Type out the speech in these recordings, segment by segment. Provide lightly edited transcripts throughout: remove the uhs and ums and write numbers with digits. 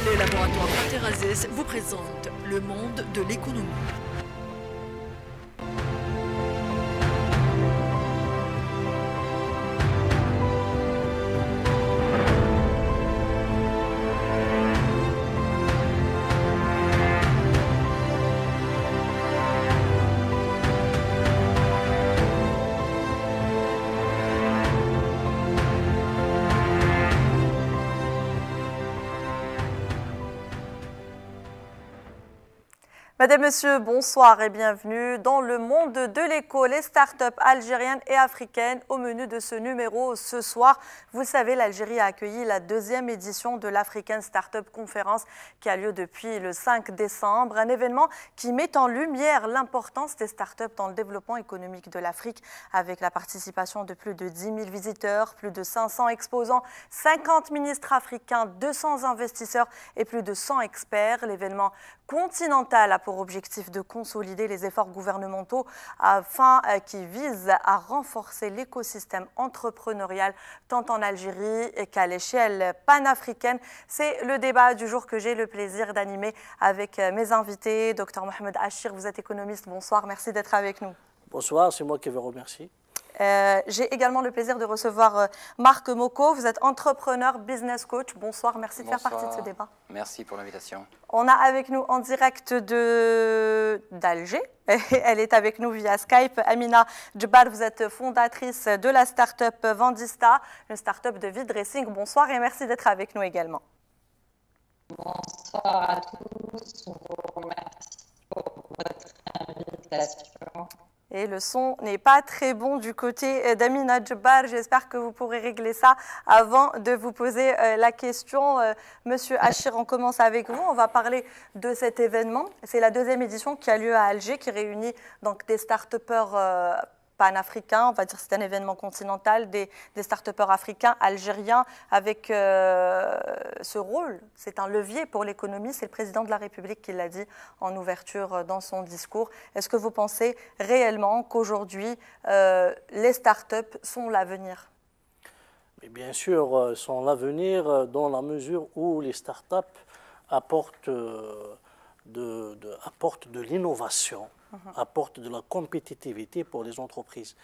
Les laboratoires Terrazès vous présentent le monde de l'économie. Mesdames, Messieurs, bonsoir et bienvenue dans le monde de l'éco, les startups algériennes et africaines au menu de ce numéro ce soir. Vous le savez, l'Algérie a accueilli la deuxième édition de l'African Startup Conference qui a lieu depuis le 5 décembre, un événement qui met en lumière l'importance des startups dans le développement économique de l'Afrique avec la participation de plus de 10 000 visiteurs, plus de 500 exposants, 50 ministres africains, 200 investisseurs et plus de 100 experts. L'événement continental a pour objectif de consolider les efforts gouvernementaux afin qu'ils visent à renforcer l'écosystème entrepreneurial tant en Algérie qu'à l'échelle panafricaine. C'est le débat du jour que j'ai le plaisir d'animer avec mes invités. Dr Mohamed Achir, vous êtes économiste, bonsoir, merci d'être avec nous. Bonsoir, c'est moi qui vous remercie. J'ai également le plaisir de recevoir Marc Moko, vous êtes entrepreneur, business coach. Bonsoir, merci de faire partie de ce débat. Merci pour l'invitation. On a avec nous en direct d'Alger, elle est avec nous via Skype, Amina Djebbar, vous êtes fondatrice de la start-up Vendista, une start-up de vide dressing. Bonsoir et merci d'être avec nous également. Bonsoir à tous, je vous remercie pour votre invitation. Et le son n'est pas très bon du côté d'Amina Djebbar. J'espère que vous pourrez régler ça avant de vous poser la question. Monsieur Achir, on commence avec vous. On va parler de cet événement. C'est la deuxième édition qui a lieu à Alger, qui réunit donc des start-upers panafricains. On va dire que c'est un événement continental, des start-upers africains, algériens, avec ce rôle. C'est un levier pour l'économie. C'est le président de la République qui l'a dit en ouverture dans son discours. Est-ce que vous pensez réellement qu'aujourd'hui, les start-up sont l'avenir ? Bien sûr, sont l'avenir dans la mesure où les start-up apportent de l'innovation, apportent de la compétitivité pour les entreprises.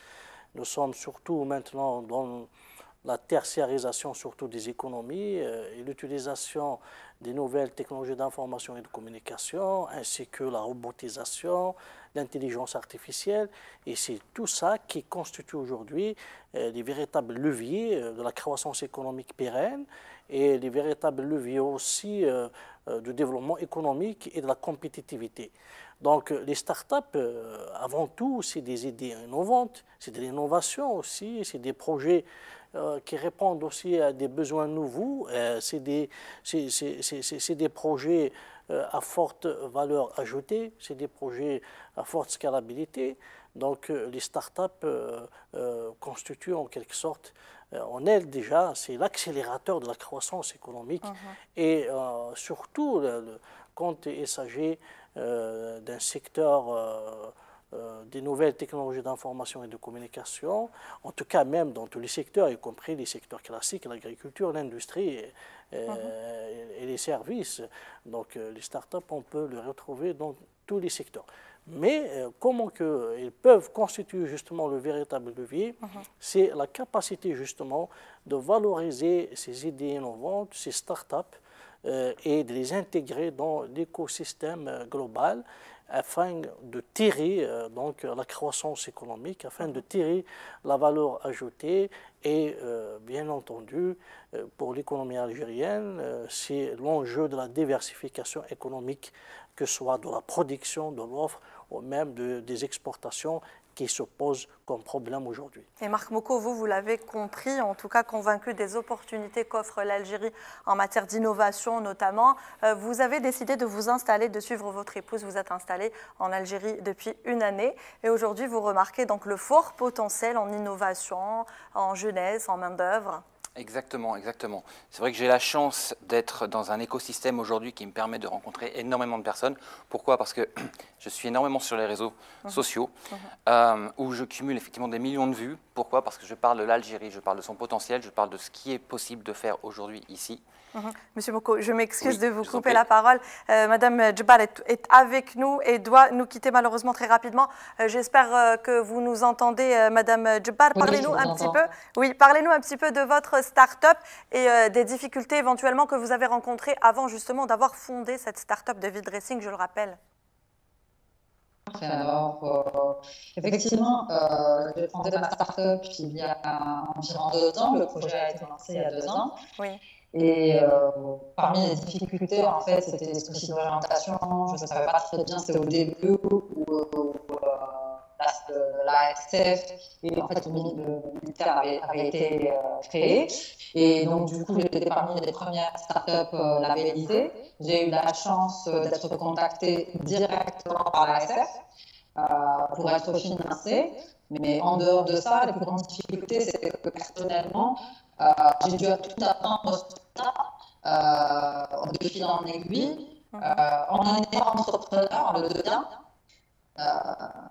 Nous sommes surtout maintenant dans la tertiarisation surtout des économies et l'utilisation des nouvelles technologies d'information et de communication, ainsi que la robotisation, l'intelligence artificielle. Et c'est tout ça qui constitue aujourd'hui les véritables leviers de la croissance économique pérenne et les véritables leviers aussi du développement économique et de la compétitivité. Donc les startups, avant tout, c'est des idées innovantes, c'est de l'innovation aussi, c'est des projets qui répondent aussi à des besoins nouveaux, c'est des projets à forte valeur ajoutée, c'est des projets à forte scalabilité. Donc les startups constituent en quelque sorte, en elles déjà, c'est l'accélérateur de la croissance économique et surtout quand il s'agit d'un secteur des nouvelles technologies d'information et de communication, en tout cas même dans tous les secteurs, y compris les secteurs classiques, l'agriculture, l'industrie et les services. Donc les startups, on peut les retrouver dans tous les secteurs. Mais comment ils peuvent constituer justement le véritable levier, c'est la capacité justement de valoriser ces idées innovantes, ces startups, et de les intégrer dans l'écosystème global afin de tirer donc la croissance économique, afin de tirer la valeur ajoutée et bien entendu pour l'économie algérienne, c'est l'enjeu de la diversification économique, que ce soit de la production, de l'offre ou même des exportations qui se posent comme problème aujourd'hui. Et Marc Moko, vous l'avez compris, en tout cas convaincu des opportunités qu'offre l'Algérie en matière d'innovation notamment. Vous avez décidé de vous installer, de suivre votre épouse. Vous êtes installé en Algérie depuis une année. Et aujourd'hui, vous remarquez donc le fort potentiel en innovation, en jeunesse, en main-d'œuvre. Exactement, exactement. C'est vrai que j'ai la chance d'être dans un écosystème aujourd'hui qui me permet de rencontrer énormément de personnes. Pourquoi? Parce que je suis énormément sur les réseaux sociaux où je cumule effectivement des millions de vues. Pourquoi? Parce que je parle de l'Algérie, je parle de son potentiel, je parle de ce qui est possible de faire aujourd'hui ici. Monsieur Boko, je m'excuse Oui, de vous je vous en couper prie. la parole. Madame Djebbar est avec nous et doit nous quitter malheureusement très rapidement. J'espère que vous nous entendez, Madame Djebbar. Oui, Parlez-nous je vous un petit entends. peu. Oui, parlez-nous un petit peu de votre start-up et des difficultés éventuellement que vous avez rencontrées avant justement d'avoir fondé cette start-up de vide dressing, je le rappelle. Alors, effectivement, j'ai fondé ma start-up il y a environ 2 ans. Le projet a été lancé il y a 2 ans. Oui. Et parmi les difficultés, en fait, c'était des soucis d'orientation. Je ne savais pas très bien, c'était au début où l'ASF et en fait le militaire avait été créé. Et donc, du coup, j'étais parmi les premières startups labellisées. J'ai eu la chance d'être contactée directement par l'ASF pour être financée. Mais en dehors de ça, les plus grandes difficultés, c'est que personnellement, j'ai dû tout apprendre sur ça, de fil en aiguille. On est entrepreneur, on le devient.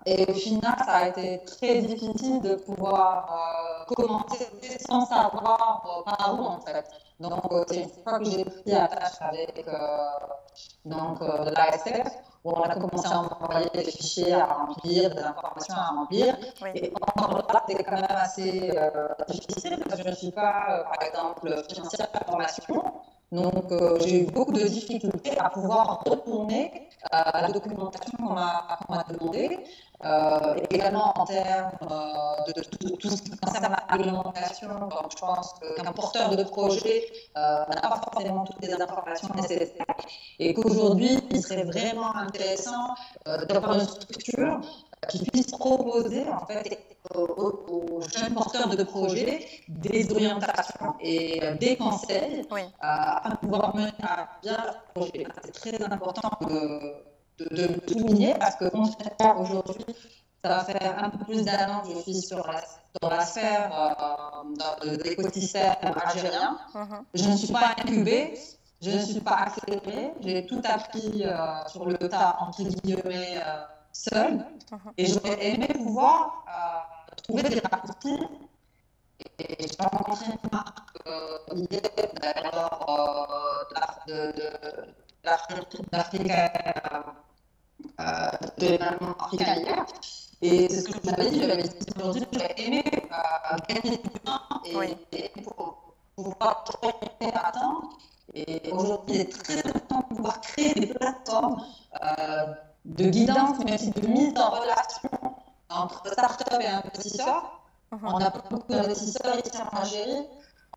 Et au final, ça a été très difficile de pouvoir commencer sans savoir par où, en fait. Donc, c'est une fois que j'ai pris la tâche avec l'ASF, où on a commencé à envoyer des fichiers à remplir, des informations à remplir. Oui. Et encore là, c'est quand même assez difficile parce que je ne suis pas, par exemple, financière de formation. Donc, j'ai eu beaucoup de difficultés à pouvoir retourner la documentation qu'on m'a demandé. Également en termes de tout ce qui concerne la réglementation. Donc, je pense qu'un porteur de projet n'a pas forcément toutes les informations nécessaires et qu'aujourd'hui, il serait vraiment intéressant d'avoir une structure qui puisse proposer en fait aux jeunes porteurs de projets des orientations et des conseils afin de pouvoir mener à bien leur projet. C'est très important de le souligner parce que concrètement aujourd'hui, ça va faire un peu plus d'1 an que je suis dans la sphère de l'écosystème algérien. Je ne suis pas incubée, je ne suis pas accélérée, j'ai tout appris sur le tas, entre guillemets, seule. Et j'aurais aimé pouvoir trouver des raccourcis. Et j'ai rencontré une marque hier, d'ailleurs, de l'événement africain hier. Et c'est ce que je vous avais dit, j'avais dit aujourd'hui, j'aurais aimé gagner du temps et pour pouvoir attendre. Et aujourd'hui, il est très important de pouvoir créer des plateformes de guidance, mais aussi de mise en relation entre start-up et investisseurs. On a beaucoup d'investisseurs ici en Algérie,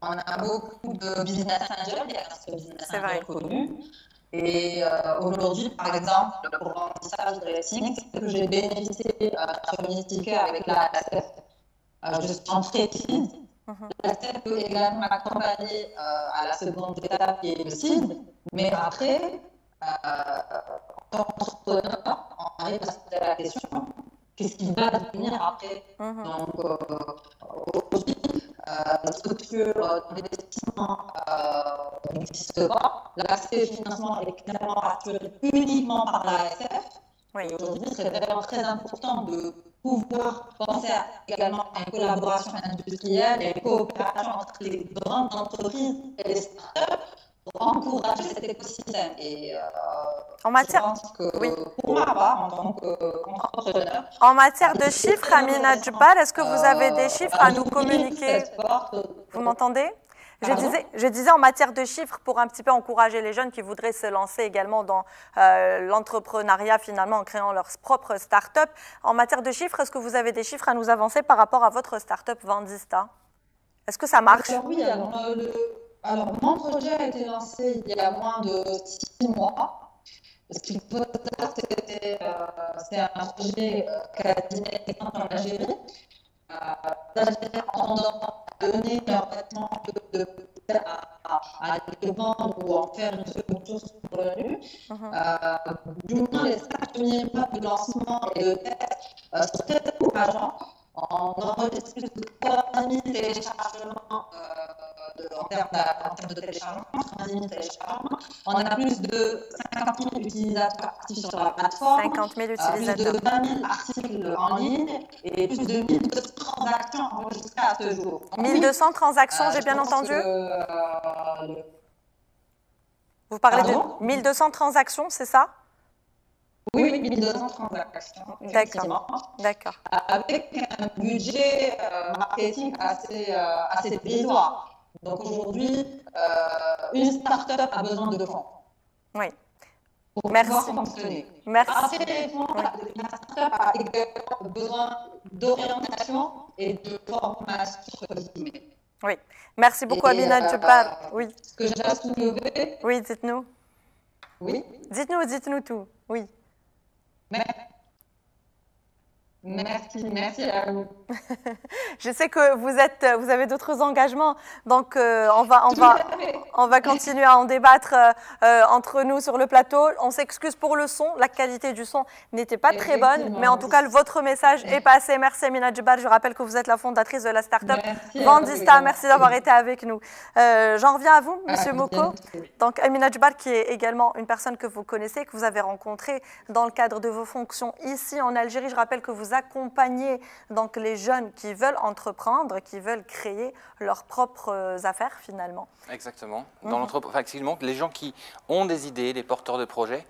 on a beaucoup de business angels, il y a un business angel connu. Et aujourd'hui, par exemple, pour l'apprentissage de racing, c'est que j'ai bénéficié d'un premier ticket avec la ASF. Je suis en pré-seed. L'ASF peut également m'accompagner à la seconde étape qui est le seed. Mais après, en tant qu'entrepreneur, on arrive à se poser la question qu'est-ce qui va devenir après. Donc, aujourd'hui, la structure d'investissement n'existe pas. L'accès au financement est clairement assuré uniquement par l'ASF. Et aujourd'hui, il serait vraiment très important de pouvoir penser également à une collaboration industrielle et une coopération entre les grandes entreprises et les startups pour encourager cet écosystème. Et en matière, je pense que pour ma part, en tant qu'entrepreneur, en matière de chiffres, Amina Djebbar, est-ce que vous avez des chiffres à nous communiquer? Vous m'entendez? Je disais en matière de chiffres pour un petit peu encourager les jeunes qui voudraient se lancer également dans l'entrepreneuriat finalement en créant leur propre start-up. En matière de chiffres, est-ce que vous avez des chiffres à nous avancer par rapport à votre start-up Vendista? Est-ce que ça marche? Alors oui, alors mon projet a été lancé il y a moins de 6 mois. Ce qu'il faut savoir, c'est un projet quasi existant en Algérie. L'Algérie a tendance à donner à le vendre ou en faire une seconde source de revenus. Du moins, les 5 premiers mois de lancement et de test sont très encourageants. On enregistre plus de 3 000 téléchargements en termes de téléchargement, 90 000 téléchargements. On a plus de 50 000 utilisateurs actifs sur la plateforme, 50 000 plus utilisateurs. de 20 000 articles en ligne et plus de 1200 transactions enregistrées à ce jour. 1200 transactions, j'ai bien entendu? Vous parlez de 1200 transactions, c'est ça? Oui, 1200 transactions. D'accord. Avec un budget marketing assez dérisoire. Donc aujourd'hui, une start-up a besoin de fonds. Oui. Pour Merci. pouvoir fonctionner. Merci. Après, la start-up a également besoin d'orientation et de formation. Oui. Merci beaucoup, Amina Djebbar. Oui. Ce que j'ai soulevé. Oui, dites-nous. Oui. Dites-nous tout. Oui. Merci à vous. Je sais que vous avez d'autres engagements, donc on va continuer à en débattre entre nous sur le plateau. On s'excuse pour le son, la qualité du son n'était pas très bonne, mais en tout cas votre message est passé. Merci Amina Djebbar, je rappelle que vous êtes la fondatrice de la start-up Vendista. Merci d'avoir été avec nous. J'en reviens à vous, Monsieur Moko. Donc Amina Djebbar, qui est également une personne que vous connaissez, que vous avez rencontrée dans le cadre de vos fonctions ici en Algérie. Je rappelle que vous accompagnez donc les jeunes qui veulent entreprendre, qui veulent créer leurs propres affaires finalement. Exactement. Effectivement, les gens qui ont des idées, les porteurs de projets,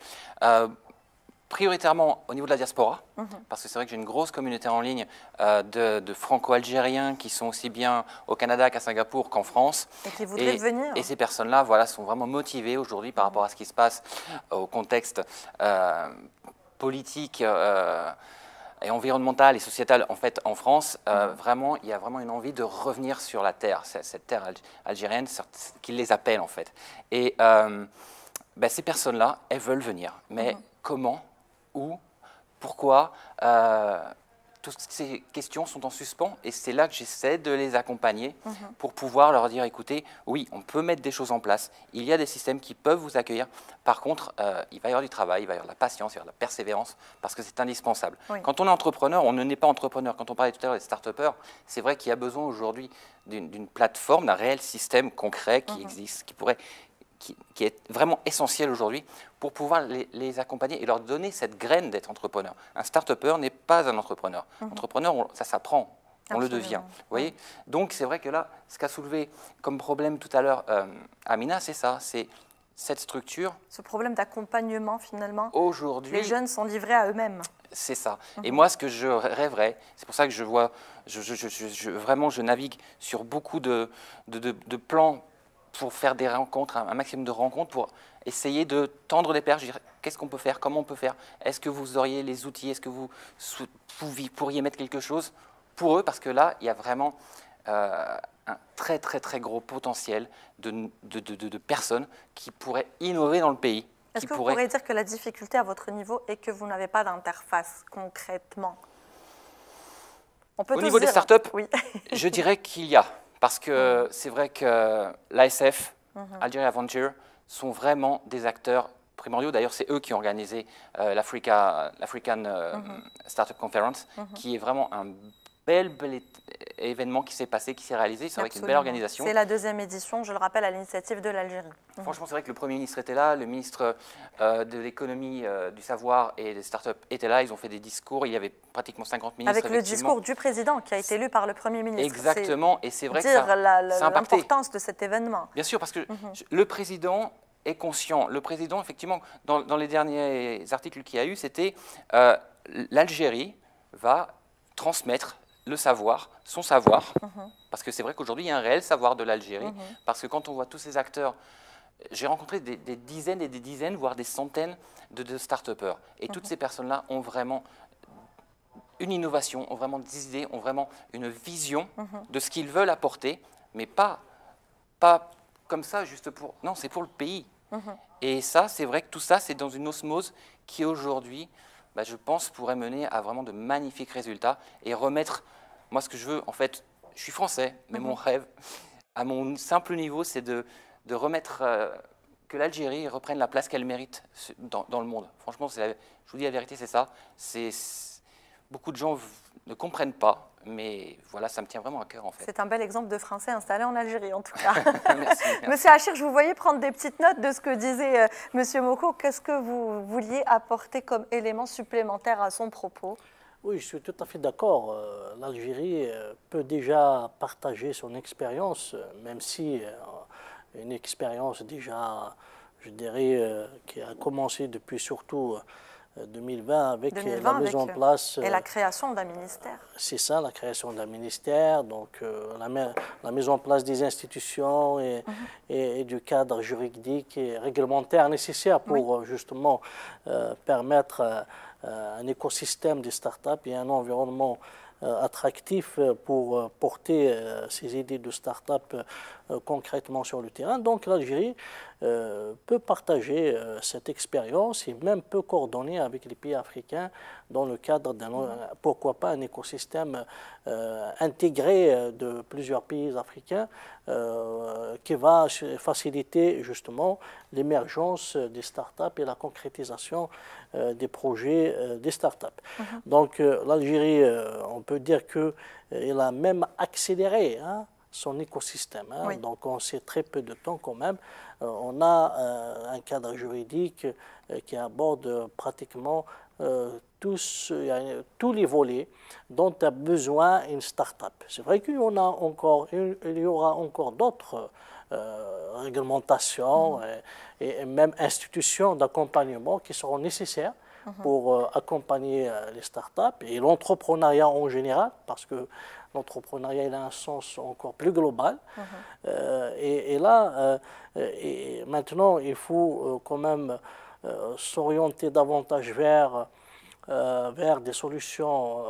prioritairement au niveau de la diaspora, parce que c'est vrai que j'ai une grosse communauté en ligne de franco-algériens qui sont aussi bien au Canada qu'à Singapour qu'en France. Et qui voudraient venir. Et ces personnes-là voilà, sont vraiment motivées aujourd'hui par rapport à ce qui se passe au contexte politique et environnementale et sociétale en fait en France, vraiment, il y a vraiment une envie de revenir sur la terre, cette terre algérienne qui les appelle en fait. Et ces personnes-là, elles veulent venir, mais comment, où, pourquoi toutes ces questions sont en suspens et c'est là que j'essaie de les accompagner pour pouvoir leur dire, écoutez, oui, on peut mettre des choses en place, il y a des systèmes qui peuvent vous accueillir, par contre, il va y avoir du travail, il va y avoir de la patience, il va y avoir de la persévérance, parce que c'est indispensable. Oui. Quand on est entrepreneur, on ne n'est pas entrepreneur. Quand on parlait tout à l'heure des start-upers, c'est vrai qu'il y a besoin aujourd'hui d'une plateforme, d'un réel système concret qui existe, qui est vraiment essentiel aujourd'hui pour pouvoir les accompagner et leur donner cette graine d'être entrepreneur. Un start-upper n'est pas un entrepreneur. Entrepreneur, ça s'apprend, on le devient. Vous voyez. Donc c'est vrai que là, ce qu'a soulevé comme problème tout à l'heure Amina, c'est ça, c'est cette structure. Ce problème d'accompagnement finalement. Aujourd'hui, les jeunes sont livrés à eux-mêmes. C'est ça. Et moi, ce que je rêverais, c'est pour ça que je vois, vraiment, je navigue sur beaucoup de plans pour faire des rencontres, un maximum de rencontres, pour essayer de tendre les perches, dire qu'est-ce qu'on peut faire, comment on peut faire, est-ce que vous auriez les outils, est-ce que vous pourriez mettre quelque chose pour eux, parce que là, il y a vraiment un très gros potentiel de personnes qui pourraient innover dans le pays. Est-ce que vous pourriez dire que la difficulté à votre niveau est que vous n'avez pas d'interface concrètement? Au niveau des startups, oui. Je dirais qu'il y a. Parce que c'est vrai que l'ASF, Algeria Venture, sont vraiment des acteurs primordiaux. D'ailleurs, c'est eux qui ont organisé l'African Startup Conference, qui est vraiment un bel événement qui s'est passé, qui s'est réalisé. C'est vrai qu'il y a une belle organisation. C'est la deuxième édition, je le rappelle, à l'initiative de l'Algérie. Franchement, c'est vrai que le Premier ministre était là, le ministre de l'économie, du savoir et des startups était là. Ils ont fait des discours. Il y avait pratiquement 50 ministres. Avec le discours du président qui a été élu par le Premier ministre. Exactement. Et c'est vrai que ça a impacté l'importance de cet événement. Bien sûr, parce que le président est conscient. Le président, effectivement, dans les derniers articles qu'il y a eu, c'était l'Algérie va transmettre le savoir, son savoir, parce que c'est vrai qu'aujourd'hui, il y a un réel savoir de l'Algérie, parce que quand on voit tous ces acteurs, j'ai rencontré des dizaines et des dizaines, voire des centaines de start-upers, et toutes ces personnes-là ont vraiment une innovation, ont vraiment des idées, ont vraiment une vision de ce qu'ils veulent apporter, mais pas comme ça, juste pour... Non, c'est pour le pays. Et ça, c'est vrai que tout ça, c'est dans une osmose qui aujourd'hui... je pense, pourrait mener à vraiment de magnifiques résultats et remettre, moi ce que je veux, en fait, je suis français, mais mon rêve, à mon simple niveau, c'est de remettre, que l'Algérie reprenne la place qu'elle mérite dans le monde. Franchement, je vous dis la vérité, c'est ça. beaucoup de gens ne comprennent pas. Mais voilà, ça me tient vraiment à cœur en fait. C'est un bel exemple de Français installés en Algérie en tout cas. Merci. Monsieur Achir, je vous voyais prendre des petites notes de ce que disait Monsieur Moko. Qu'est-ce que vous vouliez apporter comme élément supplémentaire à son propos? Oui, je suis tout à fait d'accord. L'Algérie peut déjà partager son expérience, même si une expérience déjà, je dirais, qui a commencé depuis surtout 2020 avec la mise en place... Et la création d'un ministère. C'est ça, la création d'un ministère, donc la mise en place des institutions et du cadre juridique et réglementaire nécessaire pour justement permettre un écosystème des startups et un environnement attractif pour porter ces idées de start-up concrètement sur le terrain. Donc l'Algérie peut partager cette expérience et même peut coordonner avec les pays africains dans le cadre d'un, pourquoi pas, un écosystème intégré de plusieurs pays africains qui va faciliter justement l'émergence des startups et la concrétisation des projets des startups. Donc l'Algérie, on peut dire qu'elle a même accéléré son écosystème. Donc en assez très peu de temps quand même, on a un cadre juridique qui aborde pratiquement tous les volets dont a besoin une start-up. C'est vrai qu'il y aura encore d'autres réglementations et même institutions d'accompagnement qui seront nécessaires pour accompagner les startups et l'entrepreneuriat en général, parce que l'entrepreneuriat a un sens encore plus global. Et là, maintenant, il faut quand même s'orienter davantage vers des solutions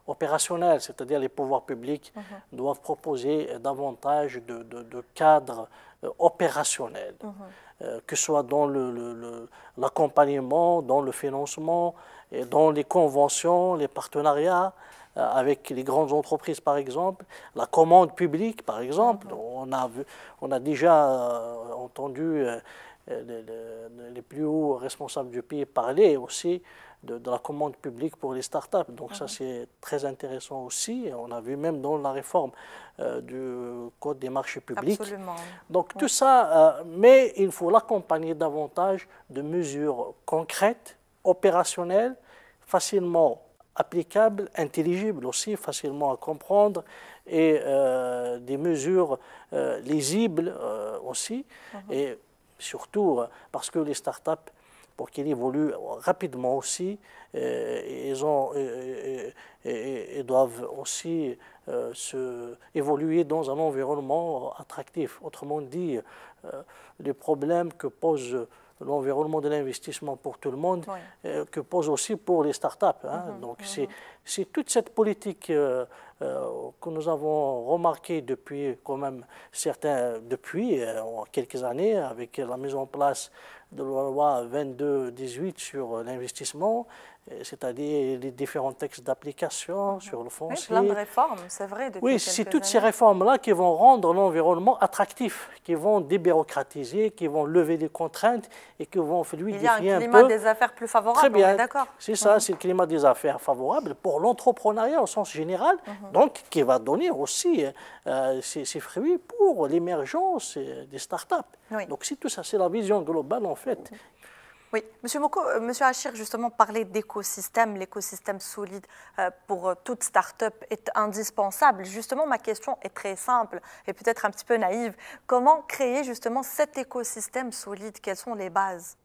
opérationnelles, c'est-à-dire les pouvoirs publics doivent proposer davantage de cadres opérationnels, que ce soit dans l'accompagnement, dans le financement, et dans les conventions, les partenariats avec les grandes entreprises par exemple, la commande publique par exemple. On a déjà entendu les plus hauts responsables du pays parler aussi de la commande publique pour les startups. Donc ça c'est très intéressant aussi. On a vu même dans la réforme du Code des marchés publics. Absolument. Donc tout ça, mais il faut l'accompagner davantage de mesures concrètes, opérationnelles, facilement applicables, intelligibles aussi, facilement à comprendre, et des mesures lisibles aussi. Et surtout parce que les startups, pour qu'ils évoluent rapidement aussi, ils doivent aussi évoluer dans un environnement attractif. Autrement dit, les problèmes que pose l'environnement de l'investissement pour tout le monde, que pose aussi pour les startups. Donc c'est toute cette politique que nous avons remarquée depuis quand même depuis quelques années, avec la mise en place de la loi 22-18 sur l'investissement, c'est-à-dire les différents textes d'application sur le foncier. Plein de réformes, c'est vrai. Oui, c'est toutes ces réformes-là qui vont rendre l'environnement attractif, qui vont débureaucratiser, qui vont lever les contraintes et qui vont fluidifier un peu. Il y a un climat des affaires plus favorable, très bien, d'accord. C'est ça, c'est le climat des affaires favorable pour l'entrepreneuriat au sens général, donc qui va donner aussi ses fruits pour l'émergence des startups. Donc c'est tout ça, c'est la vision globale en fait. Oui, Monsieur Moko, Monsieur Achir justement parlait d'écosystème, l'écosystème solide pour toute start-up est indispensable. Justement, ma question est très simple et peut-être un petit peu naïve. Comment créer justement cet écosystème solide? Quelles sont les bases,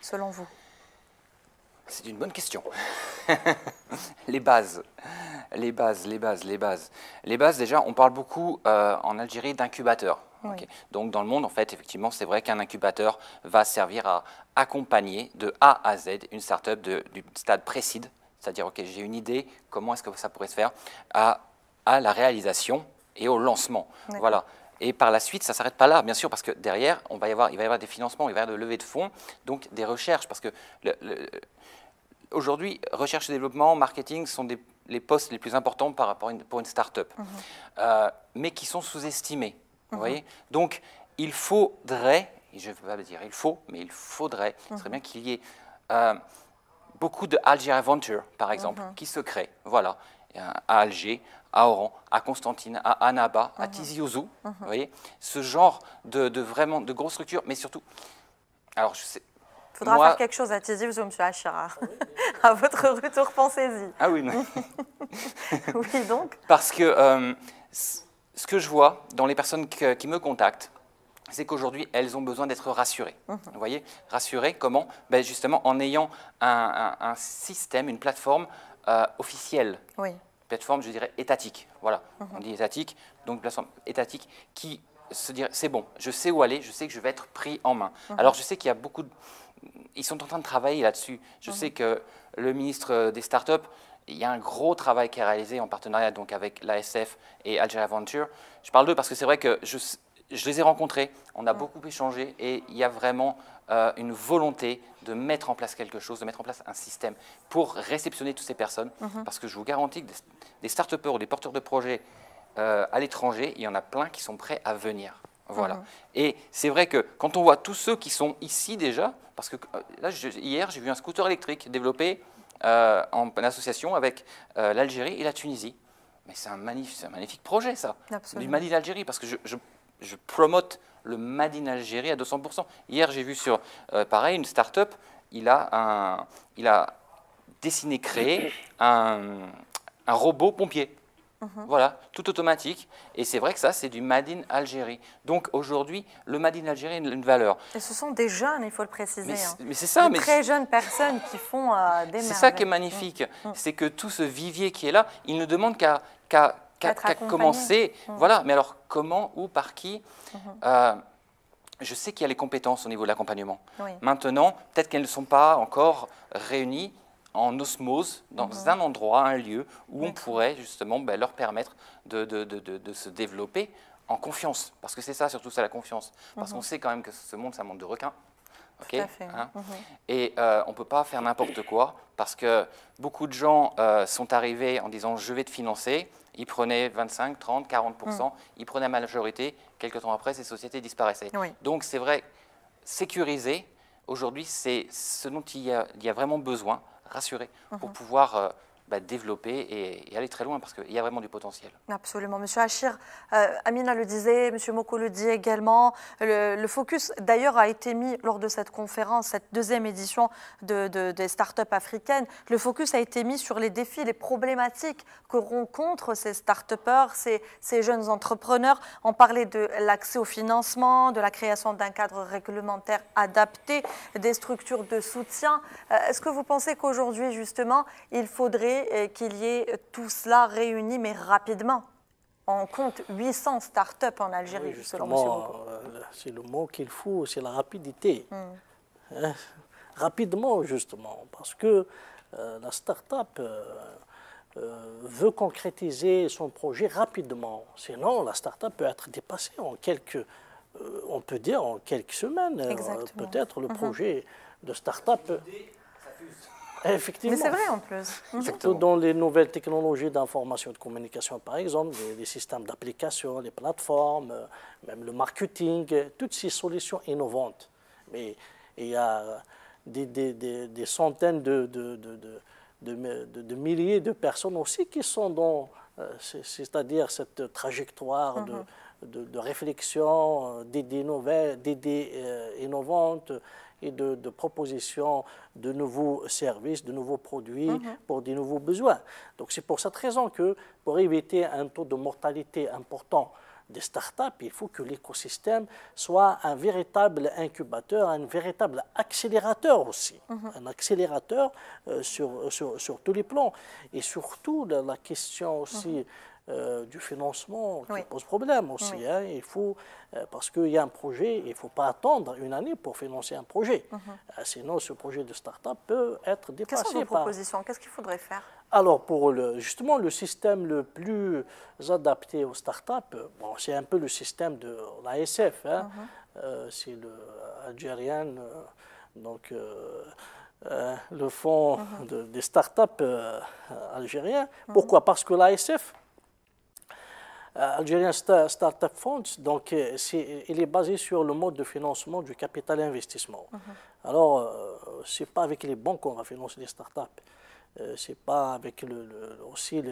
selon vous? C'est une bonne question. Les bases, déjà, on parle beaucoup en Algérie d'incubateurs. Okay. Donc dans le monde, en fait, effectivement, c'est vrai qu'un incubateur va servir à accompagner de A à Z une start-up du stade pré-seed, c'est-à-dire, ok, j'ai une idée, comment est-ce que ça pourrait se faire, à la réalisation et au lancement. Voilà. Et par la suite, ça ne s'arrête pas là, bien sûr, parce que derrière, il va y avoir des financements, il va y avoir de levées de fonds, donc des recherches, parce que aujourd'hui, recherche et développement, marketing sont les postes les plus importants pour une start-up, mais qui sont sous-estimés. Vous voyez? Donc, il faudrait, et je ne veux pas dire il faut, mais il faudrait, ce serait bien qu'il y ait beaucoup de Algeria Venture, par exemple, qui se créent. Voilà, à Alger, à Oran, à Constantine, à Annaba, à Tizi Ouzou. Vous voyez, ce genre vraiment de grosses structures, mais surtout, alors je sais. Il faudra faire quelque chose à Tizi Ouzou, M. Achira. À votre retour, pensez-y. Ah oui, non. Oui, donc. Parce que ce que je vois dans les personnes qui me contactent, c'est qu'aujourd'hui, elles ont besoin d'être rassurées. Vous voyez, rassurées comment? Ben justement, en ayant un système, une plateforme officielle. Oui. Plateforme, je dirais, étatique. Voilà, on dit étatique, donc plateforme étatique qui se dirait, c'est bon, je sais où aller, je sais que je vais être pris en main. Alors, je sais qu'il y a beaucoup de... Ils sont en train de travailler là-dessus. Je sais que le ministre des startups, il y a un gros travail qui est réalisé en partenariat donc avec l'ASF et Algeria Venture. Je parle d'eux parce que c'est vrai que je les ai rencontrés, on a beaucoup échangé et il y a vraiment une volonté de mettre en place quelque chose, de mettre en place un système pour réceptionner toutes ces personnes. Parce que je vous garantis que des start-upers ou des porteurs de projets à l'étranger, il y en a plein qui sont prêts à venir. Voilà. Et c'est vrai que quand on voit tous ceux qui sont ici déjà, parce que là, hier, j'ai vu un scooter électrique développé en association avec l'Algérie et la Tunisie. Mais c'est un magnifique projet, ça. Absolument. Du Made in Algérie, parce que je promote le Made in Algérie à 200%. Hier, j'ai vu sur, pareil, une start-up, il a dessiné, créé un robot pompier. Voilà, tout automatique. Et c'est vrai que ça, c'est du Made in Algérie. Donc aujourd'hui, le Made in Algérie a une valeur. Et ce sont des jeunes, il faut le préciser. Mais c'est ça. De très jeunes personnes qui font des merveilles. C'est ça qui est magnifique. C'est que tout ce vivier qui est là, il ne demande qu'à commencer. Voilà, mais alors comment, où, par qui je sais qu'il y a les compétences au niveau de l'accompagnement. Maintenant, peut-être qu'elles ne sont pas encore réunies en osmose dans un endroit, un lieu où on pourrait justement leur permettre de se développer en confiance. Parce que c'est ça, surtout, c'est la confiance. Parce qu'on sait quand même que ce monde, c'est un monde de requins. Tout à fait. Et on ne peut pas faire n'importe quoi parce que beaucoup de gens sont arrivés en disant « je vais te financer ». Ils prenaient 25, 30, 40%, ils prenaient la majorité. Quelques temps après, ces sociétés disparaissaient. Donc c'est vrai, sécuriser, aujourd'hui, c'est ce dont il y a vraiment besoin, rassurer, pour pouvoir développer et aller très loin parce qu'il y a vraiment du potentiel. Absolument. Monsieur Achir, Amina le disait, Monsieur Moko le dit également, le focus d'ailleurs a été mis lors de cette conférence, cette deuxième édition des startups africaines, le focus a été mis sur les défis, les problématiques que rencontrent ces start-upers, ces jeunes entrepreneurs. On parlait de l'accès au financement, de la création d'un cadre réglementaire adapté, des structures de soutien. Est-ce que vous pensez qu'aujourd'hui, justement, il faudrait qu'il y ait tout cela réuni, mais rapidement? On compte 800 startups en Algérie, oui, selon M. Moko. C'est le mot qu'il faut, c'est la rapidité. Hein? Rapidement, justement, parce que la start-up veut concrétiser son projet rapidement. Sinon, la start-up peut être dépassée en quelques, on peut dire en quelques semaines. Peut-être le projet de start-up... Effectivement. Mais c'est vrai en plus. Surtout dans les nouvelles technologies d'information et de communication, par exemple, les systèmes d'application, les plateformes, même le marketing, toutes ces solutions innovantes. Mais il y a des centaines de milliers de personnes aussi qui sont dans, c'est-à-dire cette trajectoire de réflexion, d'idées nouvelles, d'idées innovantes, et de propositions de nouveaux services, de nouveaux produits pour des nouveaux besoins. Donc c'est pour cette raison que pour éviter un taux de mortalité important des startups, il faut que l'écosystème soit un véritable incubateur, un véritable accélérateur aussi, un accélérateur sur tous les plans. Et surtout la question aussi du financement qui pose problème aussi. Hein. Il faut, parce qu'il y a un projet, il ne faut pas attendre une année pour financer un projet. Sinon, ce projet de start-up peut être dépassé. Quelles sont vos propositions? Qu'est-ce qu'il faudrait faire? Alors, pour justement le système le plus adapté aux start-up, bon, c'est un peu le système de l'ASF. Hein. C'est le Algérien, donc le fonds des start-up algériens. Pourquoi? Parce que l'ASF Algerian Startup Funds, donc il est basé sur le mode de financement du capital investissement. Alors, ce n'est pas avec les banques qu'on va financer les startups. C'est pas avec aussi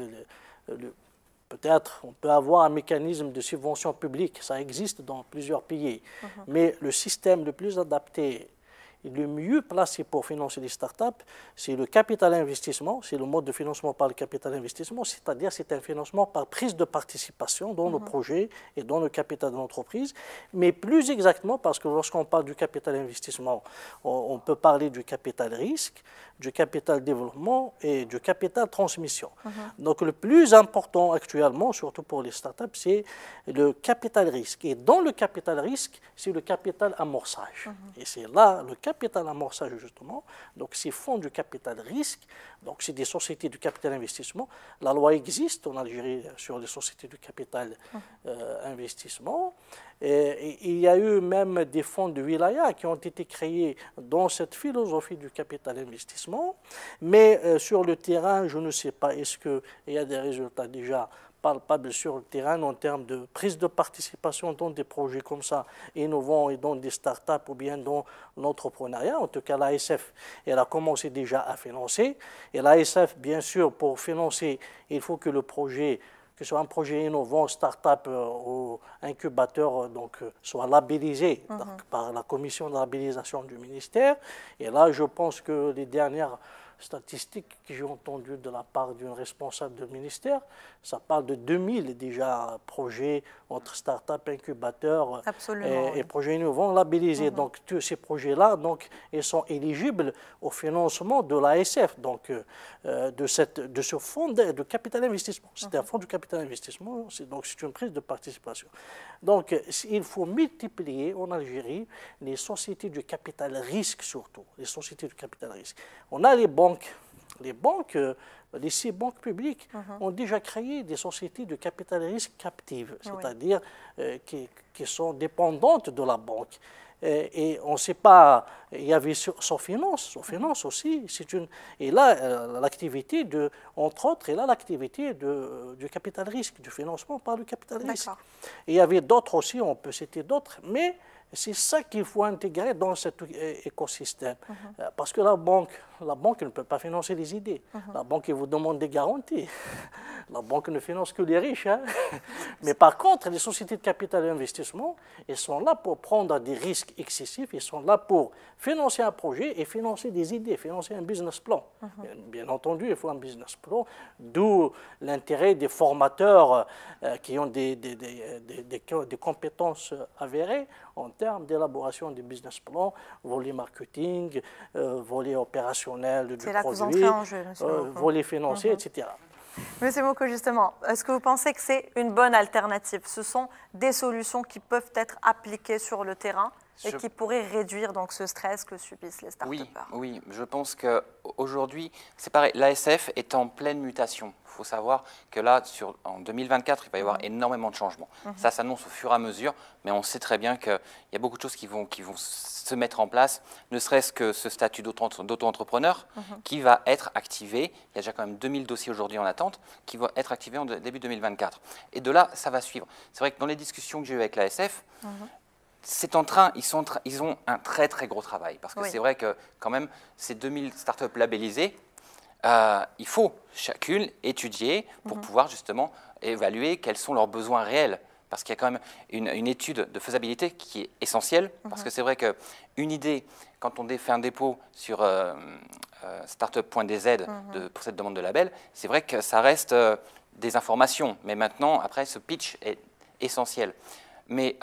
peut-être on peut avoir un mécanisme de subvention publique, ça existe dans plusieurs pays. Mais le système le plus adapté et le mieux placé pour financer les startups, c'est le capital investissement, c'est le mode de financement par le capital investissement, c'est-à-dire c'est un financement par prise de participation dans le projet et dans le capital de l'entreprise, mais plus exactement parce que lorsqu'on parle du capital investissement, on peut parler du capital risque, du capital développement et du capital transmission. Donc le plus important actuellement, surtout pour les startups, c'est le capital risque. Et dans le capital risque, c'est le capital amorçage. Et c'est là le capital amorçage justement. Donc ces fonds du capital risque, donc c'est des sociétés du capital investissement. La loi existe en Algérie sur les sociétés du capital investissement. Et il y a eu même des fonds de wilaya qui ont été créés dans cette philosophie du capital investissement. Mais sur le terrain, je ne sais pas, est-ce qu'il y a des résultats déjà palpables sur le terrain en termes de prise de participation dans des projets comme ça, innovants et dans des startups ou bien dans l'entrepreneuriat. En tout cas, l'ASF, elle a commencé déjà à financer. Et l'ASF, bien sûr, pour financer, il faut que le projet, que ce soit un projet innovant, start-up ou incubateur, donc, soit labellisé donc, par la commission de labellisation du ministère. Et là, je pense que les dernières statistiques que j'ai entendues de la part d'une responsable du ministère, ça parle de 2000 déjà projets entre start-up, incubateurs et projets innovants labellisés. Donc tous ces projets-là, donc, ils sont éligibles au financement de l'ASF, donc de ce fonds de capital investissement. C'est un fonds de capital investissement, donc c'est une prise de participation. Donc il faut multiplier en Algérie les sociétés du capital risque surtout, les sociétés du capital risque. On a les banques, les 6 banques publiques ont déjà créé des sociétés de capital risque captives, c'est-à-dire qui sont dépendantes de la banque. Et on ne sait pas, il y avait Sofinance aussi, et là, l'activité entre autres, et là, l'activité du capital risque, du financement par le capital risque. Et il y avait d'autres aussi, on peut citer d'autres, mais c'est ça qu'il faut intégrer dans cet écosystème. Parce que la banque ne peut pas financer les idées. La banque, elle vous demande des garanties. La banque ne finance que les riches. Mais par contre, les sociétés de capital d'investissement, elles sont là pour prendre des risques excessifs. Elles sont là pour financer un projet et financer des idées, financer un business plan. Bien entendu, il faut un business plan, d'où l'intérêt des formateurs qui ont des compétences avérées en termes d'élaboration du business plan, volet marketing, volet opérationnel du produit, là que vous entrez en jeu, volet financier, etc. Monsieur Moko, justement, est-ce que vous pensez que c'est une bonne alternative? Ce sont des solutions qui peuvent être appliquées sur le terrain et qui pourraient réduire donc ce stress que subissent les start-upers. Oui, je pense qu'aujourd'hui, c'est pareil, l'ASF est en pleine mutation. Il faut savoir que là, en 2024, il va y avoir énormément de changements. Ça s'annonce au fur et à mesure, mais on sait très bien qu'il y a beaucoup de choses qui vont se mettre en place, ne serait-ce que ce statut d'auto-entrepreneur qui va être activé. Il y a déjà quand même 2000 dossiers aujourd'hui en attente qui vont être activés en début 2024. Et de là, ça va suivre. C'est vrai que dans les discussions que j'ai eues avec l'ASF, c'est en train, ils ont un très très gros travail parce que c'est vrai que quand même ces 2000 startups labellisées, il faut chacune étudier pour pouvoir justement évaluer quels sont leurs besoins réels. Parce qu'il y a quand même une étude de faisabilité qui est essentielle. Parce que c'est vrai qu'une idée, quand on fait un dépôt sur startup.dz pour cette demande de label, c'est vrai que ça reste des informations. Mais maintenant, après, ce pitch est essentiel. Mais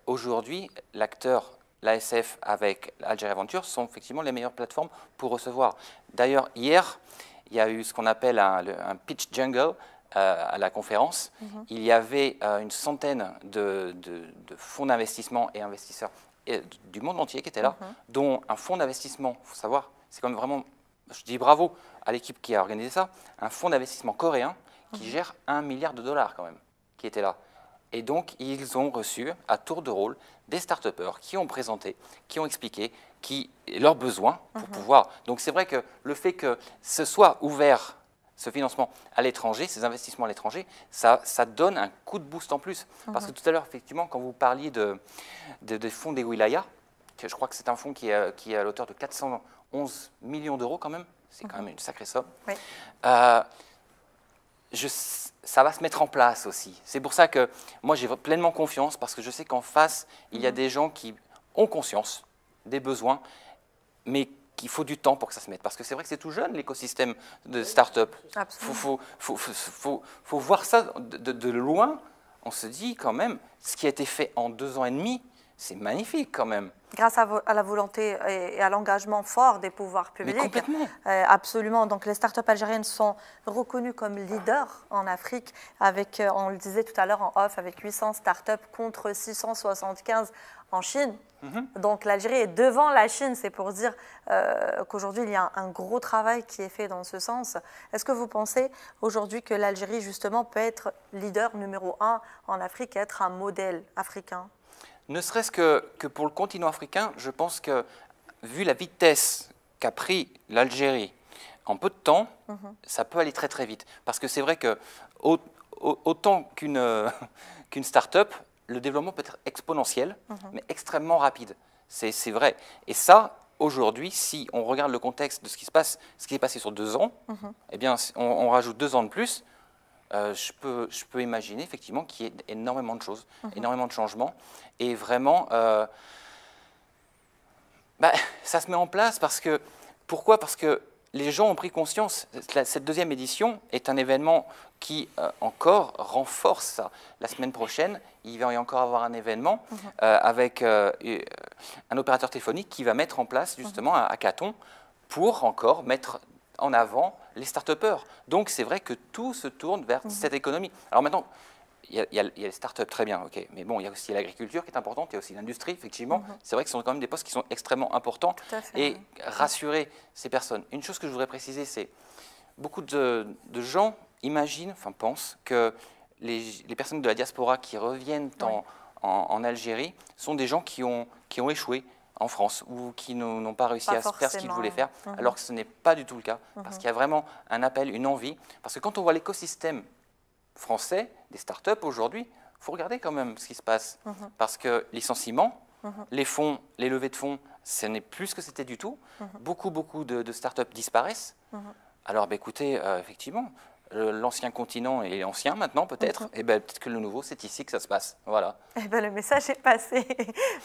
aujourd'hui, l'ASF avec Algeria Ventures sont effectivement les meilleures plateformes pour recevoir. D'ailleurs, hier, il y a eu ce qu'on appelle un pitch jungle à la conférence. Il y avait une centaine de fonds d'investissement et investisseurs du monde entier qui étaient là, dont un fonds d'investissement, il faut savoir, c'est quand même vraiment, je dis bravo à l'équipe qui a organisé ça, un fonds d'investissement coréen qui gère $1 milliard quand même, qui était là. Et donc, ils ont reçu à tour de rôle des start-upers qui ont présenté, qui ont expliqué leurs besoins pour pouvoir. Donc, c'est vrai que le fait que ce soit ouvert ce financement à l'étranger, ces investissements à l'étranger, ça donne un coup de boost en plus. Parce que tout à l'heure, effectivement, quand vous parliez des fonds des wilayas, je crois que c'est un fonds qui est à l'auteur de 411 millions d'euros quand même, c'est quand même une sacrée somme. Oui. Ça va se mettre en place aussi. C'est pour ça que moi j'ai pleinement confiance, parce que je sais qu'en face, il y a des gens qui ont conscience des besoins, mais qu'il faut du temps pour que ça se mette. Parce que c'est vrai que c'est tout jeune, l'écosystème de start-up. Il faut voir ça de loin. On se dit quand même, ce qui a été fait en 2 ans et demi, c'est magnifique quand même. Grâce à la volonté et à l'engagement fort des pouvoirs publics. Mais complètement. Absolument. Donc les startups algériennes sont reconnues comme leaders en Afrique, avec, on le disait tout à l'heure en off, avec 800 startups contre 675 en Chine. Donc l'Algérie est devant la Chine, c'est pour dire qu'aujourd'hui il y a un gros travail qui est fait dans ce sens. Est-ce que vous pensez aujourd'hui que l'Algérie justement peut être leader numéro 1 en Afrique et être un modèle africain? Ne serait-ce que pour le continent africain, je pense que, vu la vitesse qu'a pris l'Algérie en peu de temps, ça peut aller très très vite. Parce que c'est vrai que, autant qu'une start-up, le développement peut être exponentiel, mais extrêmement rapide. C'est vrai. Et ça, aujourd'hui, si on regarde le contexte de ce qui se passe, ce qui est passé sur 2 ans, eh bien, on rajoute 2 ans de plus. Je peux imaginer effectivement qu'il y ait énormément de choses, énormément de changements. Et vraiment, ça se met en place parce que... Pourquoi? Parce que les gens ont pris conscience. Cette 2e édition est un événement qui encore renforce ça. La semaine prochaine, il va y encore avoir un événement avec un opérateur téléphonique qui va mettre en place justement un hackathon pour encore mettre en avant les start-upers. Donc c'est vrai que tout se tourne vers cette économie. Alors maintenant, il y a les start-up, très bien, ok, mais bon, il y a aussi l'agriculture qui est importante, il y a aussi l'industrie, effectivement. C'est vrai que ce sont quand même des postes qui sont extrêmement importants. Et rassurer ces personnes. Une chose que je voudrais préciser, c'est beaucoup de gens imaginent, enfin pensent, que les personnes de la diaspora qui reviennent en Algérie sont des gens qui ont échoué en France ou qui n'ont pas réussi à faire ce qu'ils voulaient faire, alors que ce n'est pas du tout le cas, parce qu'il y a vraiment un appel, une envie. Parce que quand on voit l'écosystème français, des startups aujourd'hui, il faut regarder quand même ce qui se passe. Parce que licenciements, les fonds, les levées de fonds, ce n'est plus ce que c'était du tout. Beaucoup de startups disparaissent. Alors, écoutez, effectivement, l'ancien continent est ancien maintenant peut-être, et peut-être que le nouveau, c'est ici que ça se passe. Voilà. Le message est passé.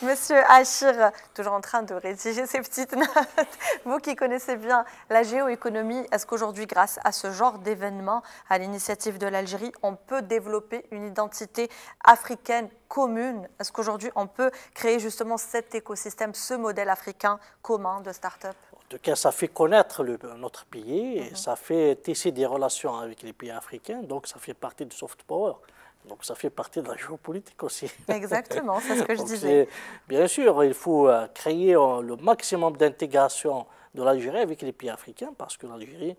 Monsieur Achir, toujours en train de rédiger ses petites notes, vous qui connaissez bien la géoéconomie, est-ce qu'aujourd'hui, grâce à ce genre d'événement, à l'initiative de l'Algérie, on peut développer une identité africaine commune? Est-ce qu'aujourd'hui, on peut créer justement cet écosystème, ce modèle africain commun de start-up? En tout cas, ça fait connaître notre pays, et ça fait tisser des relations avec les pays africains, donc ça fait partie du soft power. Donc ça fait partie de la géopolitique aussi. Exactement, c'est ce que je disais. Bien sûr, il faut créer le maximum d'intégration de l'Algérie avec les pays africains, parce que l'Algérie,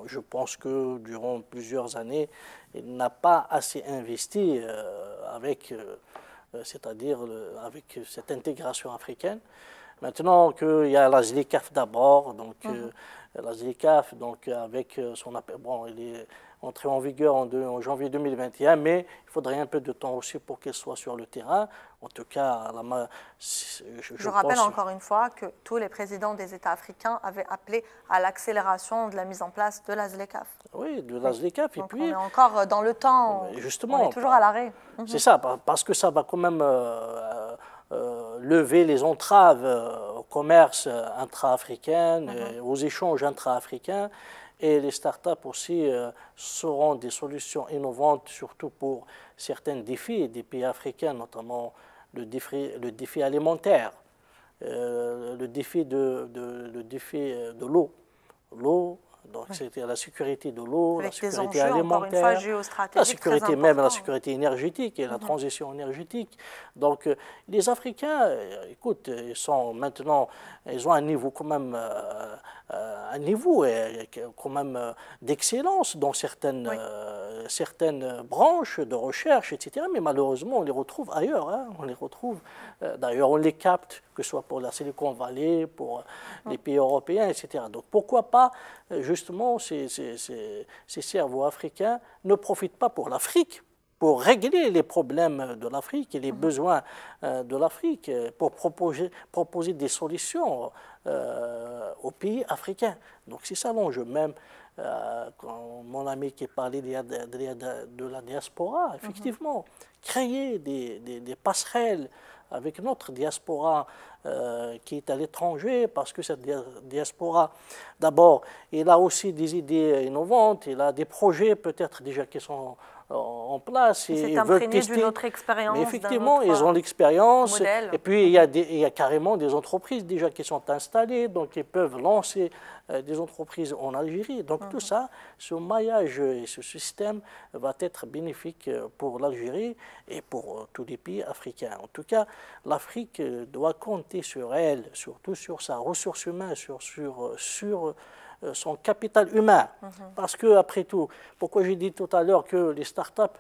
je pense que durant plusieurs années, il n'a pas assez investi c'est-à-dire avec cette intégration africaine. Maintenant qu'il y a la ZLECAf d'abord, donc la ZLECAf, donc avec son appel, bon, il est entré en vigueur en janvier 2021, mais il faudrait un peu de temps aussi pour qu'elle soit sur le terrain. En tout cas, je rappelle encore une fois que tous les présidents des États africains avaient appelé à l'accélération de la mise en place de la ZLECAf. Oui, de la ZLECAf. Donc on est encore dans le temps, justement, on est toujours à l'arrêt. C'est ça, parce que ça va quand même lever les entraves au commerce intra-africain, aux échanges intra-africains. Et les startups aussi seront des solutions innovantes, surtout pour certains défis des pays africains, notamment le défi alimentaire, le défi de l'eau. Donc c'était la sécurité de l'eau, la sécurité alimentaire, la sécurité même, la sécurité énergétique et la transition énergétique. Donc les Africains, écoute, ils ont un niveau quand même, d'excellence dans certaines certaines branches de recherche, etc. Mais malheureusement, on les retrouve ailleurs. Hein. On les retrouve, d'ailleurs, on les capte, que ce soit pour la Silicon Valley, pour les pays européens, etc. Donc pourquoi pas, justement, ces cerveaux africains ne profitent pas pour l'Afrique, pour régler les problèmes de l'Afrique et les besoins de l'Afrique, pour proposer des solutions aux pays africains. Donc c'est ça l'enjeu. Même quand mon ami qui parlait de la diaspora, effectivement, créer des passerelles avec notre diaspora qui est à l'étranger, parce que cette diaspora, d'abord, elle a aussi des idées innovantes, elle a des projets peut-être déjà qui sont en place. C'est imprégné d'une autre expérience. Mais effectivement, ils ont l'expérience. Et puis, il y a carrément des entreprises déjà qui sont installées, donc ils peuvent lancer des entreprises en Algérie. Donc tout ça, ce maillage et ce système va être bénéfique pour l'Algérie et pour tous les pays africains. En tout cas, l'Afrique doit compter sur elle, surtout sur sa ressource humaine, sur son capital humain. Parce que, après tout, pourquoi j'ai dit tout à l'heure que les startups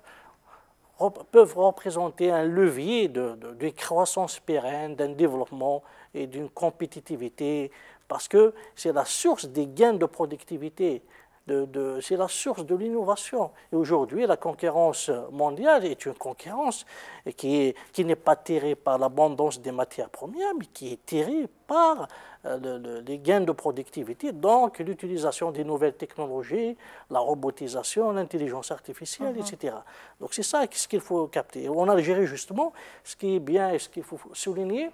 peuvent représenter un levier d'une croissance pérenne, d'un développement et d'une compétitivité, parce que c'est la source des gains de productivité, c'est la source de l'innovation. Et aujourd'hui, la concurrence mondiale est une concurrence qui n'est pas tirée par l'abondance des matières premières, mais qui est tirée par les gains de productivité, donc l'utilisation des nouvelles technologies, la robotisation, l'intelligence artificielle, etc. Donc c'est ça ce qu'il faut capter. En Algérie, justement, ce qui est bien et ce qu'il faut souligner,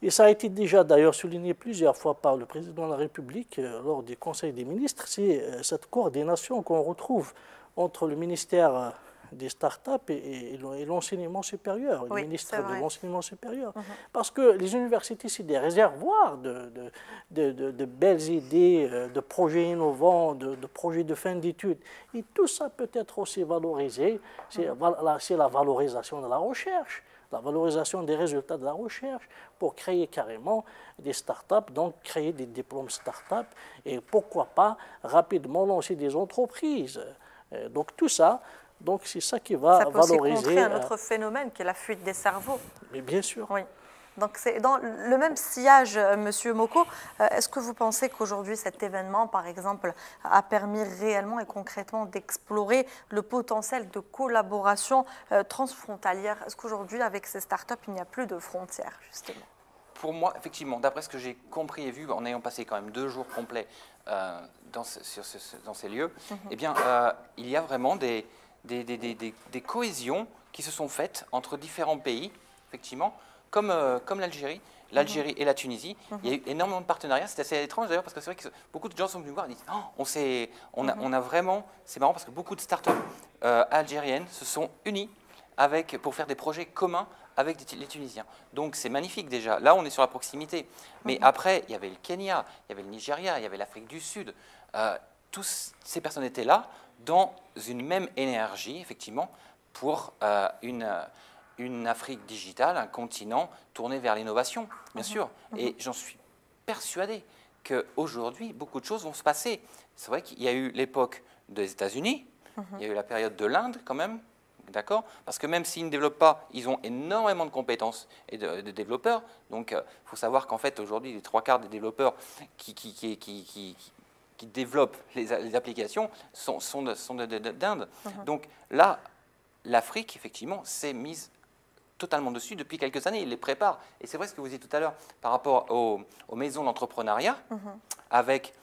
et ça a été déjà d'ailleurs souligné plusieurs fois par le président de la République lors du Conseil des ministres, c'est cette coordination qu'on retrouve entre le ministère des startups et l'enseignement supérieur, le ministre de l'enseignement supérieur. Parce que les universités, c'est des réservoirs de belles idées, de projets innovants, de projets de fin d'études. Et tout ça peut être aussi valorisé. C'est la valorisation de la recherche, la valorisation des résultats de la recherche pour créer carrément des startups, donc créer des diplômes startups et pourquoi pas rapidement lancer des entreprises. Donc tout ça, donc c'est ça qui va valoriser. Ça peut aussi contrer un autre phénomène qui est la fuite des cerveaux. Mais bien sûr. Oui. Donc c'est dans le même sillage, Monsieur Moko, est-ce que vous pensez qu'aujourd'hui cet événement, par exemple, a permis réellement et concrètement d'explorer le potentiel de collaboration transfrontalière? Est-ce qu'aujourd'hui, avec ces startups, il n'y a plus de frontières, justement? Pour moi, effectivement, d'après ce que j'ai compris et vu, en ayant passé quand même 2 jours complets dans ces lieux, eh bien, il y a vraiment des cohésions qui se sont faites entre différents pays, effectivement, comme l'Algérie et la Tunisie. Il y a eu énormément de partenariats. C'est assez étrange d'ailleurs parce que c'est vrai que beaucoup de gens sont venus voir et disent on a vraiment, c'est marrant parce que beaucoup de startups algériennes se sont unies pour faire des projets communs avec les Tunisiens. Donc c'est magnifique déjà. Là, on est sur la proximité. Mais après, il y avait le Kenya, il y avait le Nigeria, il y avait l'Afrique du Sud. Tous ces personnes étaient là dans une même énergie, effectivement, pour une Afrique digitale, un continent tourné vers l'innovation, bien sûr. Et j'en suis persuadé qu'aujourd'hui, beaucoup de choses vont se passer. C'est vrai qu'il y a eu l'époque des États-Unis, il y a eu la période de l'Inde quand même, d'accord? Parce que même s'ils ne développent pas, ils ont énormément de compétences et de développeurs. Donc, il faut savoir qu'en fait, aujourd'hui, les 3/4 des développeurs qui développent les applications sont d'Inde. Donc là, l'Afrique, effectivement, s'est mise totalement dessus depuis quelques années. Ils les préparent. Et c'est vrai ce que vous disiez tout à l'heure par rapport aux maisons d'entrepreneuriat, avec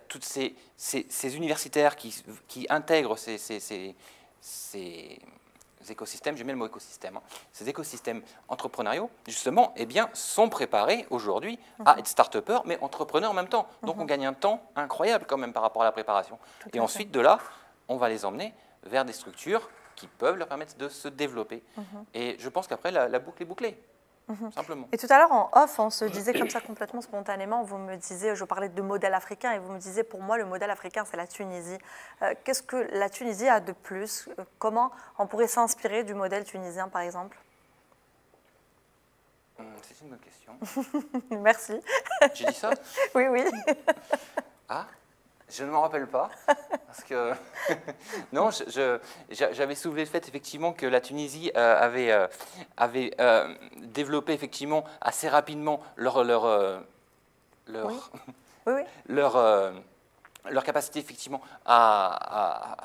toutes ces universitaires qui intègrent ces écosystèmes, j'aime bien le mot écosystème, ces écosystèmes entrepreneuriaux, justement, eh bien, sont préparés aujourd'hui à être start-upers, mais entrepreneurs en même temps. Donc on gagne un temps incroyable quand même par rapport à la préparation. Et ensuite, de là, on va les emmener vers des structures qui peuvent leur permettre de se développer. Et je pense qu'après, la boucle est bouclée, simplement. Et tout à l'heure, en off, on se disait comme ça complètement spontanément, vous me disiez, je parlais de modèle africain, et vous me disiez, pour moi, le modèle africain, c'est la Tunisie. Qu'est-ce que la Tunisie a de plus? Comment on pourrait s'inspirer du modèle tunisien, par exemple? C'est une bonne question. Merci. J'ai dit ça? Oui, oui. Ah, Je ne m'en rappelle pas, parce que non, j'avais soulevé le fait effectivement que la Tunisie avait développé effectivement assez rapidement leur capacité effectivement à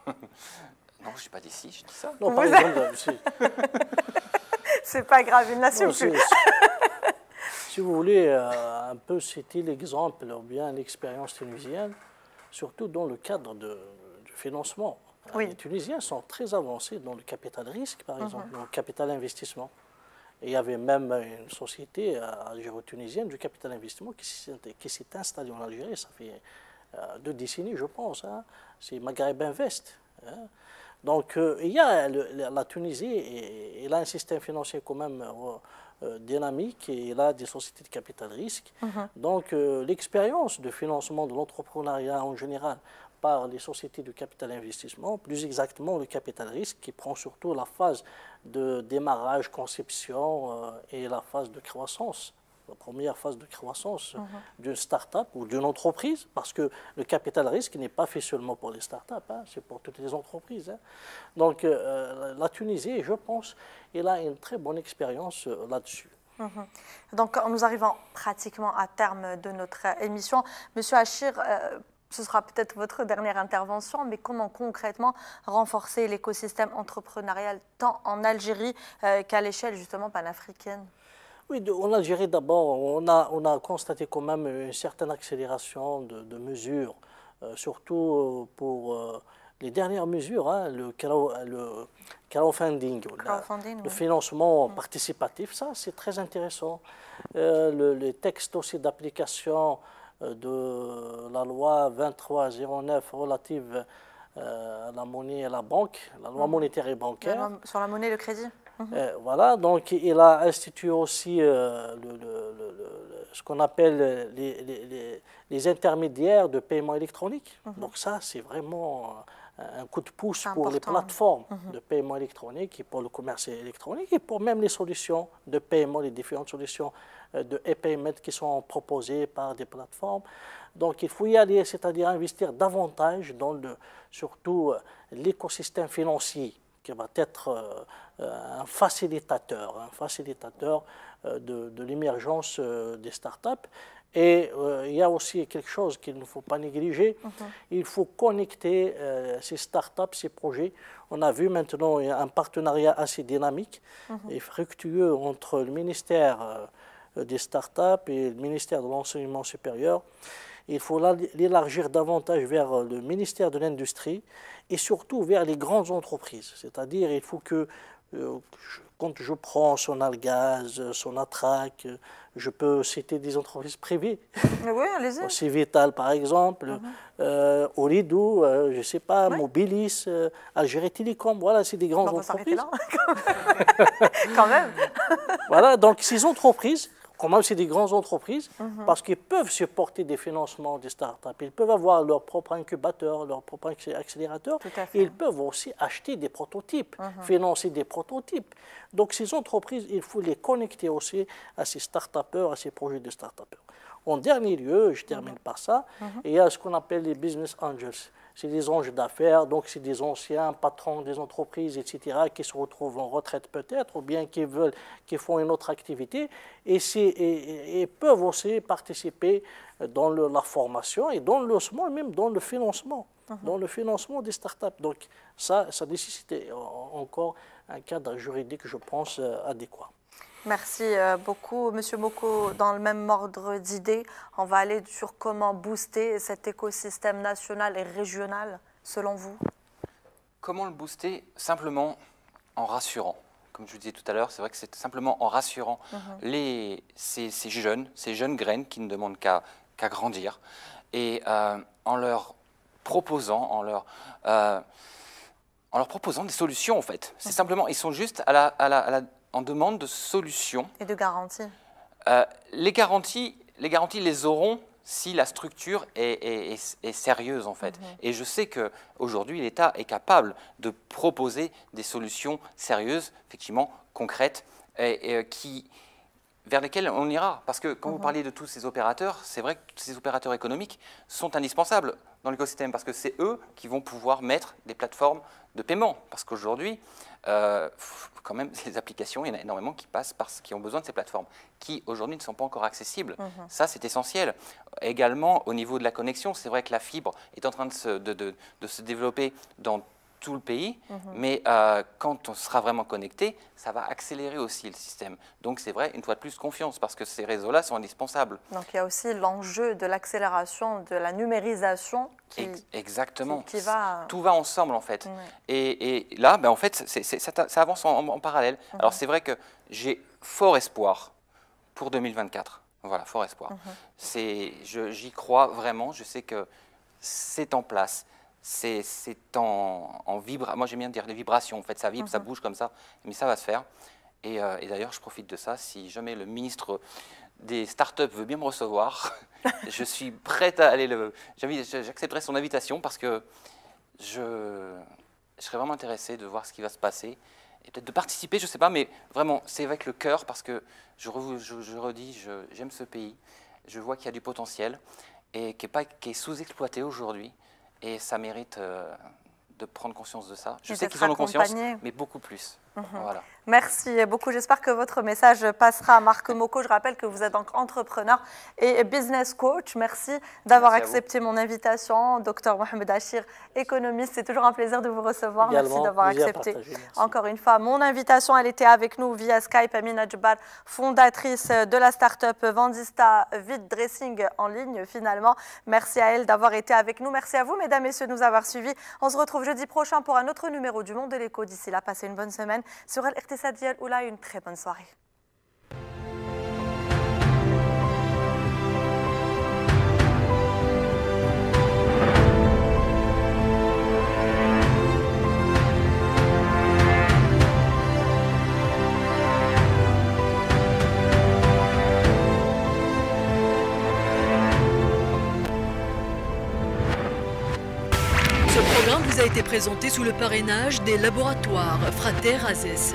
non, je n'ai pas dit si, je dis ça. Non, par exemple, c'est pas grave, il n'assume plus. Si vous voulez un peu citer l'exemple ou bien l'expérience tunisienne, surtout dans le cadre du financement. Oui. Les Tunisiens sont très avancés dans le capital risque, par exemple, dans le capital investissement. Et il y avait même une société algéro-tunisienne du capital investissement qui s'est installée en Algérie, ça fait 2 décennies, je pense. Hein. C'est Maghreb Invest. Hein. Donc, il y a la Tunisie, elle a un système financier quand même dynamique et elle a des sociétés de capital risque. Donc, l'expérience de financement de l'entrepreneuriat en général par les sociétés de capital investissement, plus exactement le capital risque qui prend surtout la phase de démarrage, conception et la phase de croissance. La première phase de croissance d'une start-up ou d'une entreprise, parce que le capital risque n'est pas fait seulement pour les start-up, hein, c'est pour toutes les entreprises. Hein. Donc la Tunisie, je pense, elle a une très bonne expérience là-dessus. Donc nous arrivons pratiquement à terme de notre émission. Monsieur Achir, ce sera peut-être votre dernière intervention, mais comment concrètement renforcer l'écosystème entrepreneurial tant en Algérie qu'à l'échelle justement panafricaine? Oui, en Algérie d'abord, on a constaté quand même une certaine accélération de mesures, surtout pour les dernières mesures, hein, le crowdfunding, le financement participatif, ça c'est très intéressant. Les textes aussi d'application de la loi 2309 relative à la monnaie et à la banque, la loi monétaire et bancaire. Sur la monnaie et le crédit. Voilà, donc il a institué aussi ce qu'on appelle les intermédiaires de paiement électronique. Donc ça, c'est vraiment un coup de pouce pour les plateformes de paiement électronique et pour le commerce électronique et pour même les solutions de paiement, les différentes solutions de e-payment qui sont proposées par des plateformes. Donc il faut y aller, c'est-à-dire investir davantage dans surtout l'écosystème financier qui va être un facilitateur de l'émergence des startups. Et il y a aussi quelque chose qu'il ne faut pas négliger, il faut connecter ces startups, ces projets. On a vu maintenant un partenariat assez dynamique et fructueux entre le ministère des startups et le ministère de l'enseignement supérieur. Il faut l'élargir davantage vers le ministère de l'Industrie et surtout vers les grandes entreprises. C'est-à-dire il faut que, quand je prends Sonalgaz, Sonatrach, je peux citer des entreprises privées. Oui, allez-y. Civital par exemple, Ooredoo, je ne sais pas, Mobilis, Algérie Télécom, voilà, c'est des grandes entreprises. Là. Quand même. Voilà, donc ces entreprises, quand même, c'est des grandes entreprises, parce qu'ils peuvent supporter des financements des startups. Ils peuvent avoir leur propre incubateur, leur propre accélérateur. Et ils peuvent aussi acheter des prototypes, financer des prototypes. Donc, ces entreprises, il faut les connecter aussi à ces start-upers, à ces projets de start-upers. En dernier lieu, je termine par ça, il y a ce qu'on appelle les business angels. C'est des anges d'affaires, donc c'est des anciens patrons des entreprises, etc., qui se retrouvent en retraite peut-être, ou bien qui font une autre activité, et peuvent aussi participer dans la formation et même dans le financement, des startups. Donc ça nécessite encore un cadre juridique, je pense, adéquat. Merci beaucoup, Monsieur Moko. Dans le même ordre d'idées, on va aller sur comment booster cet écosystème national et régional, selon vous. Comment le booster? Simplement en rassurant. Comme je vous disais tout à l'heure, c'est vrai que c'est simplement en rassurant ces jeunes graines qui ne demandent qu'à grandir et en leur proposant, des solutions en fait. C'est simplement, ils sont juste en demande de solutions. Et de garanties. Les garanties les auront si la structure est sérieuse en fait. Et je sais qu'aujourd'hui, l'État est capable de proposer des solutions sérieuses, effectivement concrètes, et qui vers lesquels on ira. Parce que quand vous parliez de tous ces opérateurs, c'est vrai que tous ces opérateurs économiques sont indispensables dans l'écosystème parce que c'est eux qui vont pouvoir mettre des plateformes de paiement. Parce qu'aujourd'hui, quand même, les applications, il y en a énormément qui passent qui ont besoin de ces plateformes, qui aujourd'hui ne sont pas encore accessibles. Ça, c'est essentiel. Également, au niveau de la connexion, c'est vrai que la fibre est en train de se développer dans tout le pays, mais quand on sera vraiment connecté, ça va accélérer aussi le système. Donc c'est vrai, une fois de plus, confiance, parce que ces réseaux-là sont indispensables. Donc il y a aussi l'enjeu de l'accélération, de la numérisation Exactement. Qui va... Tout va ensemble en fait. Et là, ben, en fait, ça avance en parallèle. Alors c'est vrai que j'ai fort espoir pour 2024. Voilà, fort espoir. J'y crois vraiment, je sais que c'est en place. C'est en vibration. Moi, j'aime bien dire les vibrations. En fait, ça vibre, ça bouge comme ça. Mais ça va se faire. Et d'ailleurs, je profite de ça. Si jamais le ministre des startups veut bien me recevoir, je suis prête à aller j'accepterai son invitation parce que je serais vraiment intéressé de voir ce qui va se passer et peut-être de participer, je ne sais pas, mais vraiment, c'est avec le cœur parce que je redis, j'aime ce pays. Je vois qu'il y a du potentiel et qui est sous-exploité aujourd'hui. Et ça mérite de prendre conscience de ça. Je sais qu'ils en ont conscience, mais beaucoup plus. Voilà. Merci beaucoup. J'espère que votre message passera à Marc Moko. Je rappelle que vous êtes donc entrepreneur et business coach. Merci d'avoir accepté mon invitation. Docteur Mohamed Achir, économiste. C'est toujours un plaisir de vous recevoir. Également, merci d'avoir accepté. Merci. Encore une fois, mon invitation, elle était avec nous via Skype. Amina Djebbar, fondatrice de la start-up Vendista Vide Dressing en ligne finalement. Merci à elle d'avoir été avec nous. Merci à vous, mesdames, messieurs, de nous avoir suivis. On se retrouve jeudi prochain pour un autre numéro du Monde de l'écho. D'ici là, passez une bonne semaine sur Al-Iqtisad Diyal Oula, une très bonne soirée. Ce programme vous a été présenté sous le parrainage des laboratoires Frater Azès.